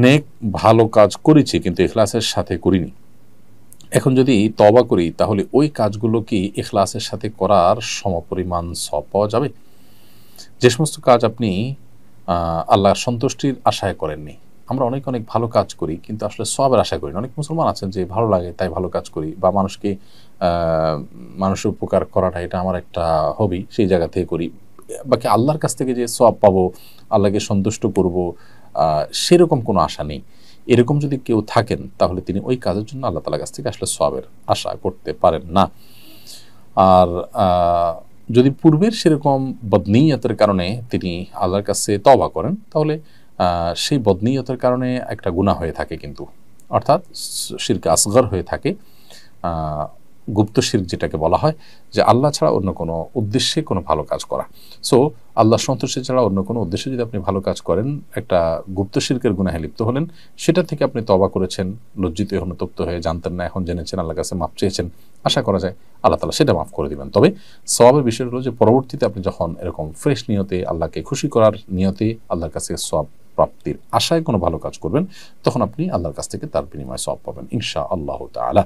নেক ভালো কাজ করেছি কিন্তু ইখলাসের সাথে করিনি, এখন যদি তওবা করি তাহলে ওই কাজগুলো কি ইখলাসের সাথে করার সমপরিমাণ সওয়াব পাওয়া যাবে? যে সমস্ত কাজ আপনি আল্লাহর সন্তুষ্টির আশায় করেননি। আমরা অনেক, অনেক ভালো কাজ করি কিন্তু আসলে সওয়াবের আশা করি না। অনেক মুসলমান আছেন যে ভালো লাগে তাই ভালো কাজ করি, বা মানুষকে আ মানুষের উপকার করাটা এটা আমার একটা হবি, সেই জায়গা থেকে করি। বাকি আল্লাহর কাছ থেকে যে সওয়াব পাবো, আল্লাহকে সন্তুষ্ট করব, সেরকম কোনো আশা নেই। এরকম যদি কেউ থাকেন তাহলে তিনি ওই কাজের জন্য আল্লাহ তাআলার কাছ থেকে আসলে সওয়াবের আশা করতে পারেন না। আর আ যদি পূর্বের সেরকম বদনিয়তের কারণে তিনি আল্লাহর কাছে তওবা করেন, তাহলে আ সেই বদনিয়তের কারণে একটা গুনাহ হয়ে থাকে কিন্তু। অর্থাৎ শিরকে আসগর হয়ে থাকে। আ গুপ্ত শিরক যেটাকে বলা হয়, যে আল্লাহ ছাড়া অন্য কোনো উদ্দেশ্যে কোনো ভালো কাজ করা। সো আল্লাহর সন্তুষ্টি ছাড়া অন্য কোনো উদ্দেশ্যে যদি আপনি ভালো কাজ করেন, একটা গুপ্ত শিরকের গুনাহে লিপ্ত হলেন, সেটা থেকে আপনি তওবা করেছেন, লজ্জিত অনুতপ্ত হয়ে, জানতেন না এখন জেনেছেন, আল্লাহর কাছে মাফ চেয়েছেন। আশা করা যায় আল্লাহ তাআলা সেটা মাফ করে দিবেন। তবে সওয়াবের বিষয় হলো যে পরবর্তীতে আপনি যখন এরকম ফ্রেশ নিয়তে, আল্লাহকে খুশি করার নিয়তে আল্লাহর কাছে সওয়াব প্রাপ্তির আশায় কোনো ভালো কাজ করবেন, তখন আপনি আল্লাহর কাছ থেকে তার বিনিময়ে সওয়াব পাবেন ইনশাআল্লাহু তাআলা।